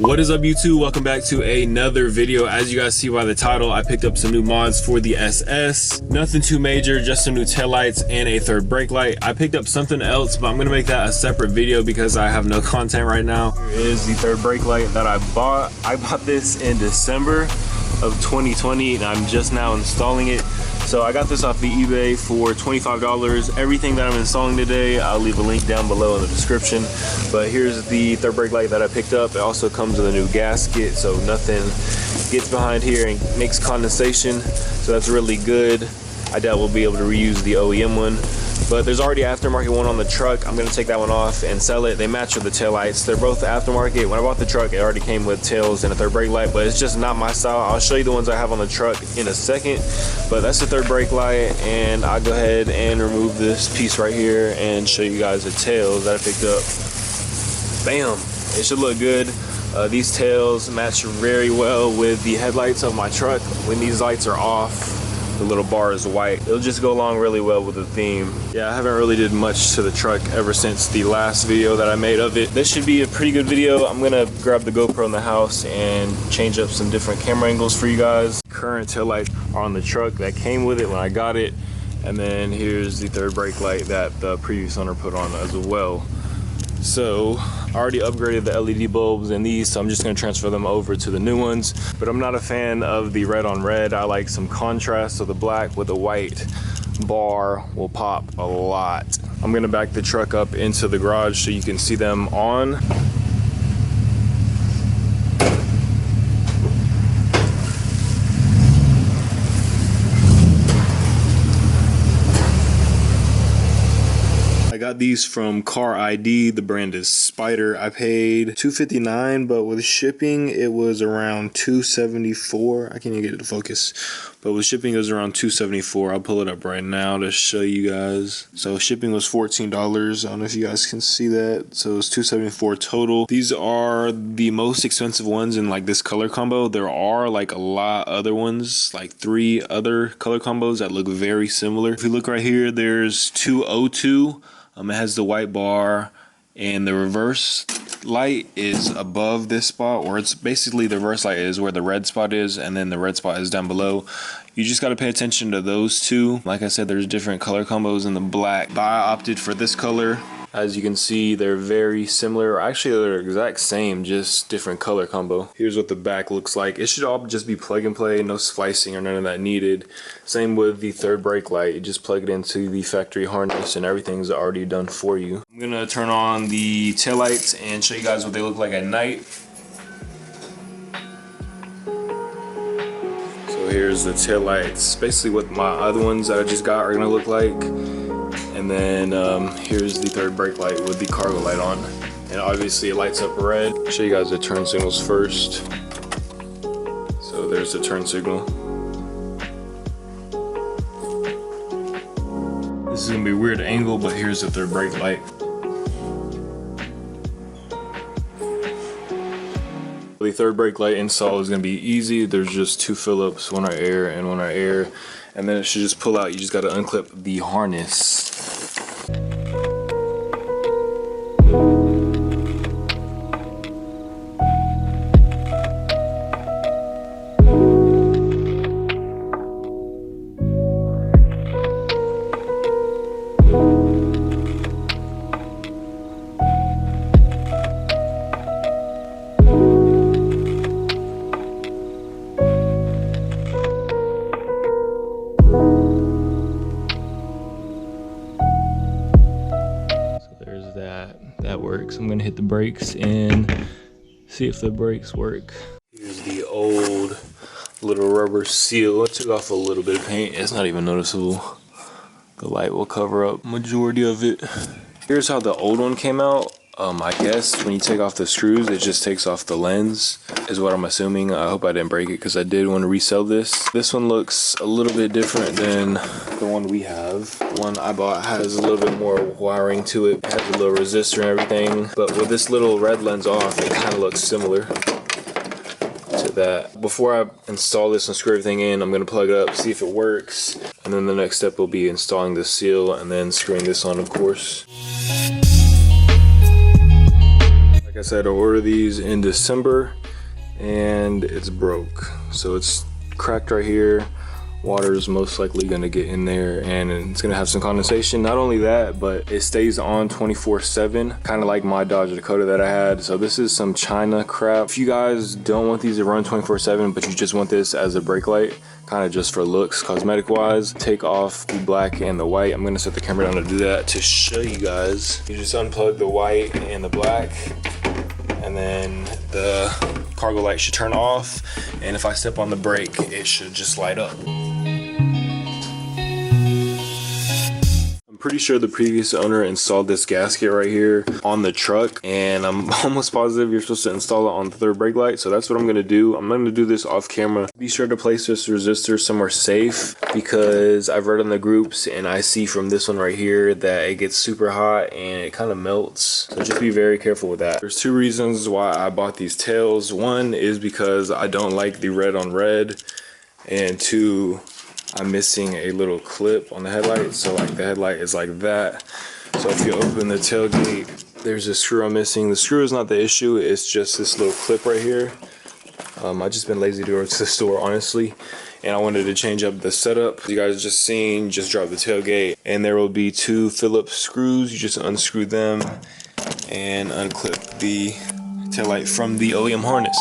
What is up, YouTube? Welcome back to another video. As you guys see by the title, I picked up some new mods for the SS. Nothing too major, just some new taillights and a third brake light. I picked up something else, but I'm gonna make that a separate video because I have no content right now. Here is the third brake light that I bought. I bought this in December of 2020 and I'm just now installing it. So I got this off the eBay for $25. Everything that I'm installing today, I'll leave a link down below in the description. But here's the third brake light that I picked up. It also comes with a new gasket, so nothing gets behind here and makes condensation. So that's really good. I doubt we'll be able to reuse the OEM one. But there's already an aftermarket one on the truck. I'm gonna take that one off and sell it. They match with the taillights. They're both aftermarket. When I bought the truck, it already came with tails and a third brake light, but it's just not my style. I'll show you the ones I have on the truck in a second. But that's the third brake light, and I'll go ahead and remove this piece right here and show you guys the tails that I picked up. Bam! It should look good. These tails match very well with the headlights of my truck. When these lights are off, the little bar is white. It'll just go along really well with the theme. Yeah, I haven't really did much to the truck ever since the last video that I made of it. This should be a pretty good video. I'm gonna grab the GoPro in the house and change up some different camera angles for you guys. Current taillights are on the truck that came with it when I got it. And then here's the third brake light that the previous owner put on as well. So I already upgraded the LED bulbs in these, so I'm just gonna transfer them over to the new ones. But I'm not a fan of the red on red. I like some contrast, so the black with the white bar will pop a lot. I'm gonna back the truck up into the garage so you can see them on. I got these from Car ID. The brand is Spyder. I paid $259, but with shipping it was around $274. I can't even get it to focus, but with shipping it was around $274. I'll pull it up right now to show you guys. So shipping was $14. I don't know if you guys can see that. So it's $274 total. These are the most expensive ones in like this color combo. There are like a lot other ones, like 3 other color combos that look very similar. If you look right here, there's 202. It has the white bar, and the reverse light is above this spot, or it's basically the reverse light is where the red spot is, and then the red spot is down below. You just got to pay attention to those two. Like I said, there's different color combos in the black, but I opted for this color. As you can see, they're very similar. Actually, they're the exact same, just different color combo. Here's what the back looks like. It should all just be plug and play, no splicing or none of that needed. Same with the third brake light. You just plug it into the factory harness and everything's already done for you. I'm gonna turn on the taillights and show you guys what they look like at night. So here's the taillights. Basically what my other ones that I just got are gonna look like. And then here's the third brake light with the cargo light on. And obviously it lights up red. I'll show you guys the turn signals first. So there's the turn signal. This is gonna be a weird angle, but here's the third brake light. The third brake light install is gonna be easy. There's just 2 Phillips, one are air and one are air. And then it should just pull out. You just gotta unclip the harness. That works. I'm gonna hit the brakes and see if the brakes work. Here's the old little rubber seal. I took off a little bit of paint. It's not even noticeable. The light will cover up majority of it. Here's how the old one came out. I guess when you take off the screws, it just takes off the lens, is what I'm assuming. I hope I didn't break it because I did want to resell this. This one looks a little bit different than the one we have. The one I bought has a little bit more wiring to it. It has a little resistor and everything. But with this little red lens off, it kind of looks similar to that. Before I install this and screw everything in, I'm going to plug it up, see if it works. And then the next step will be installing the seal and then screwing this on, of course. Like I I said, I ordered these in December and it's broke. So it's cracked right here. Water is most likely gonna get in there and it's gonna have some condensation. Not only that, but it stays on 24/7, kind of like my Dodge Dakota that I had. So this is some China crap. If you guys don't want these to run 24/7, but you just want this as a brake light, kind of just for looks, cosmetic wise, take off the black and the white. I'm gonna set the camera down to do that to show you guys. You just unplug the white and the black, and then the cargo light should turn off. And if I step on the brake, it should just light up. Pretty sure the previous owner installed this gasket right here on the truck, and I'm almost positive you're supposed to install it on the third brake light. So that's what I'm going to do. I'm going to do this off camera. Be sure to place this resistor somewhere safe, because I've read on the groups and I see from this one right here that it gets super hot and it kind of melts. So just be very careful with that. There's two reasons why I bought these tails. One is because I don't like the red on red, and two, I'm missing a little clip on the headlight. So like the headlight is like that. So if you open the tailgate, there's a screw I'm missing. The screw is not the issue, it's just this little clip right here. I've just been lazy to go to the store, honestly, and I wanted to change up the setup. You guys just seen, just drop the tailgate, and there will be two Phillips screws. You just unscrew them and unclip the taillight from the OEM harness.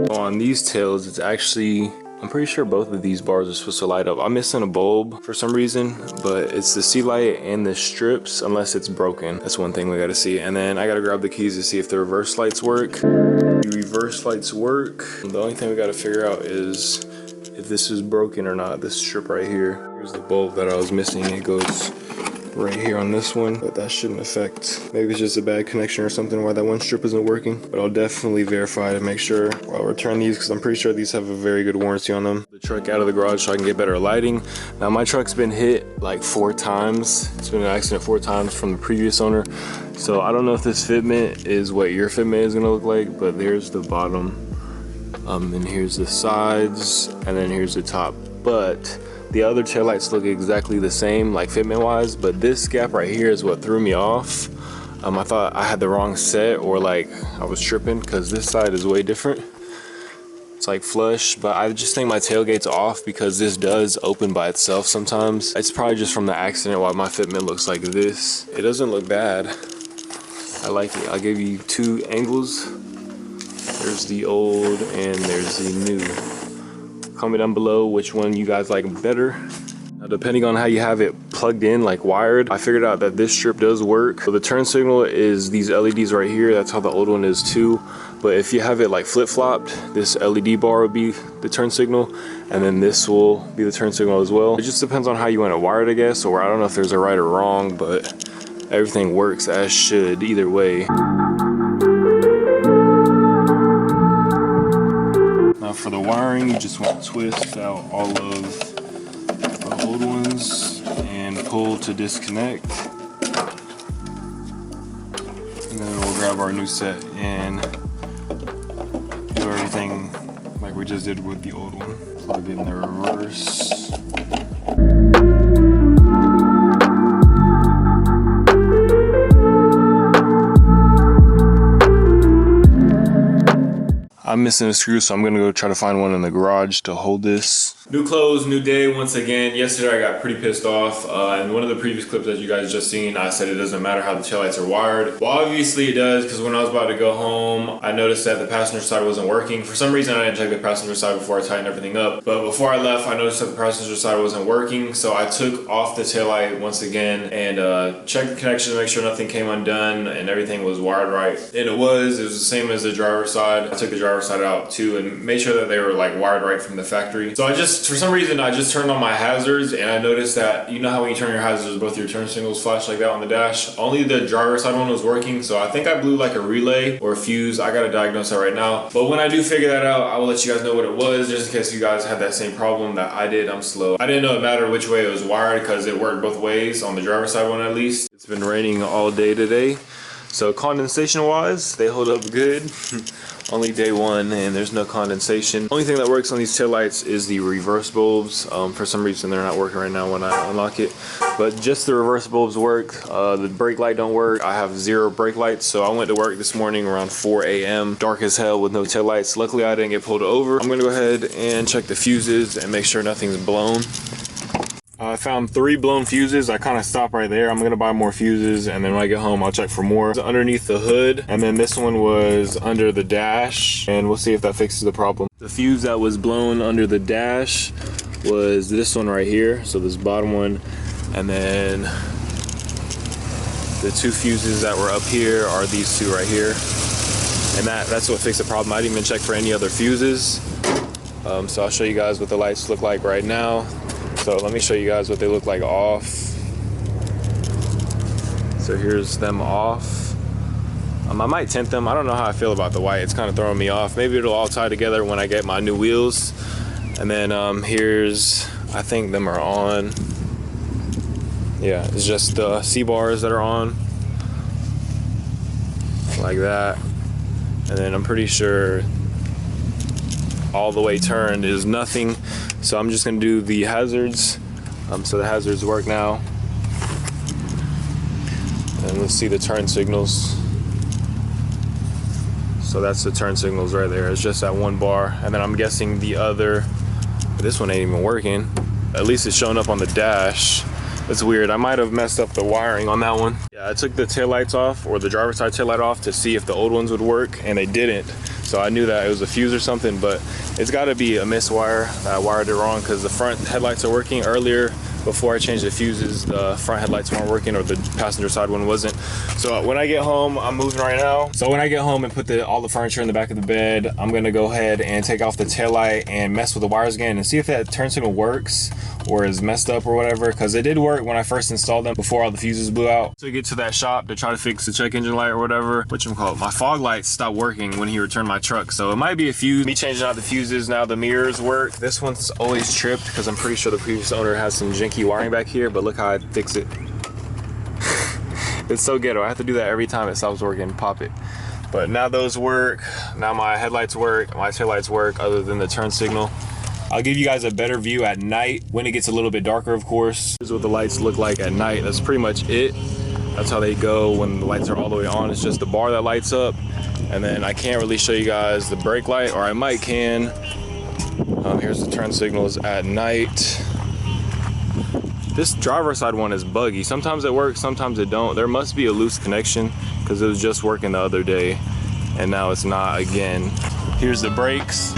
On these tails, it's actually, I'm pretty sure both of these bars are supposed to light up. I'm missing a bulb for some reason, but it's the sea light and the strips, unless it's broken. That's one thing we gotta see. And then I gotta grab the keys to see if the reverse lights work. The reverse lights work. The only thing we gotta figure out is if this is broken or not. This strip right here. Here's the bulb that I was missing. It goes right here on this one, but that shouldn't affect. Maybe it's just a bad connection or something why that one strip isn't working, but I'll definitely verify to make sure. I'll return these because I'm pretty sure these have a very good warranty on them. The truck out of the garage so I can get better lighting. Now my truck's been hit like 4 times. It's been in an accident 4 times from the previous owner. So I don't know if this fitment is what your fitment is gonna look like, but there's the bottom, and here's the sides, and then here's the top. But the other taillights look exactly the same, like fitment wise, but this gap right here is what threw me off. I thought I had the wrong set, or like I was tripping, because this side is way different. It's like flush, but I just think my tailgate's off because this does open by itself sometimes. It's probably just from the accident why my fitment looks like this. It doesn't look bad. I like it. I'll give you 2 angles. There's the old and there's the new. Comment down below which one you guys like better. Now, depending on how you have it plugged in, like wired, I figured out that this strip does work. So the turn signal is these LEDs right here. That's how the old one is too. But if you have it like flip-flopped, this LED bar will be the turn signal, and then this will be the turn signal as well. It just depends on how you want it wired, I guess, or I don't know if there's a right or wrong, but everything works as should either way. For the wiring, you just want to twist out all of the old ones and pull to disconnect, and then we'll grab our new set and do everything like we just did with the old one. Plug in the reverse. I'm missing a screw, so I'm gonna go try to find one in the garage to hold this. New clothes, new day once again. Yesterday I got pretty pissed off. In one of the previous clips that you guys just seen, I said it doesn't matter how the taillights are wired. Well, obviously it does, because when I was about to go home, I noticed that the passenger side wasn't working. For some reason, I didn't check the passenger side before I tightened everything up. But before I left, I noticed that the passenger side wasn't working. So I took off the taillight once again and checked the connection to make sure nothing came undone and everything was wired right. And it was the same as the driver's side. I took the driver's side out too and made sure that they were like wired right from the factory. So for some reason, I just turned on my hazards, and I noticed that, you know how when you turn your hazards, both your turn signals flash like that on the dash? Only the driver's side one was working, so I think I blew like a relay or a fuse. I gotta diagnose that right now. But when I do figure that out, I will let you guys know what it was, just in case you guys had that same problem that I did. I'm slow. I didn't know it mattered which way it was wired because it worked both ways on the driver's side one at least. It's been raining all day today. So condensation wise, they hold up good. Only day one and there's no condensation. Only thing that works on these taillights is the reverse bulbs. For some reason they're not working right now when I unlock it, but just the reverse bulbs work. The brake light don't work. I have 0 brake lights, so I went to work this morning around 4 a.m. dark as hell with no taillights. Luckily I didn't get pulled over. I'm gonna go ahead and check the fuses and make sure nothing's blown. I found 3 blown fuses. I kind of stopped right there. I'm gonna buy more fuses, and then when I get home I'll check for more. It's underneath the hood, and then this one was under the dash, and we'll see if that fixes the problem. The fuse that was blown under the dash was this one right here, so this bottom one, and then the 2 fuses that were up here are these 2 right here, and that's what fixed the problem. I didn't even check for any other fuses. So I'll show you guys what the lights look like right now. So let me show you guys what they look like off. So here's them off. I might tint them. I don't know how I feel about the white. It's kind of throwing me off. Maybe it'll all tie together when I get my new wheels. And then here's, I think them are on. Yeah, it's just the C-bars that are on. Like that. And then I'm pretty sure all the way turned is nothing. So I'm just gonna do the hazards. So the hazards work now. And let's see the turn signals. So that's the turn signals right there. It's just that 1 bar. And then I'm guessing the other, this one ain't even working. At least it's showing up on the dash. It's weird. I might have messed up the wiring on that one. Yeah, I took the taillights off, or the driver's side taillight off, to see if the old ones would work, and they didn't. So I knew that it was a fuse or something, but it's got to be a miswire. I wired it wrong because the front headlights are working. Earlier, before I changed the fuses, the front headlights weren't working, or the passenger side one wasn't. So when I get home, I'm moving right now. So when I get home and put all the furniture in the back of the bed, I'm gonna go ahead and take off the taillight and mess with the wires again and see if that turn signal works or is messed up or whatever, because it did work when I first installed them before all the fuses blew out. So I get to that shop to try to fix the check engine light or whatever, whatchamacallit, my fog lights stopped working when he returned my truck. So it might be a fuse. Me changing out the fuses, now the mirrors work. This one's always tripped because I'm pretty sure the previous owner has some janky wiring back here, but look how I fix it. It's so ghetto. I have to do that every time it stops working, pop it. But now those work. Now my headlights work, my taillights work, other than the turn signal. I'll give you guys a better view at night when it gets a little bit darker, of course. Here's what the lights look like at night. That's pretty much it. That's how they go when the lights are all the way on. It's just the bar that lights up. And then I can't really show you guys the brake light, or I might can. Here's the turn signals at night. This driver's side one is buggy. Sometimes it works, sometimes it don't. There must be a loose connection because it was just working the other day and now it's not again. Here's the brakes.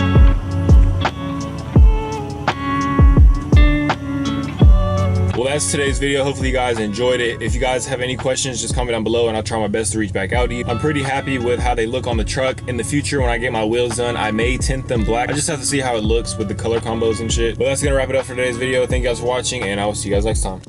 Well, that's today's video. Hopefully you guys enjoyed it. If you guys have any questions, just comment down below and I'll try my best to reach back out to you. I'm pretty happy with how they look on the truck. In the future, when I get my wheels done, I may tint them black. I just have to see how it looks with the color combos and shit. But that's gonna wrap it up for today's video. Thank you guys for watching, and I will see you guys next time.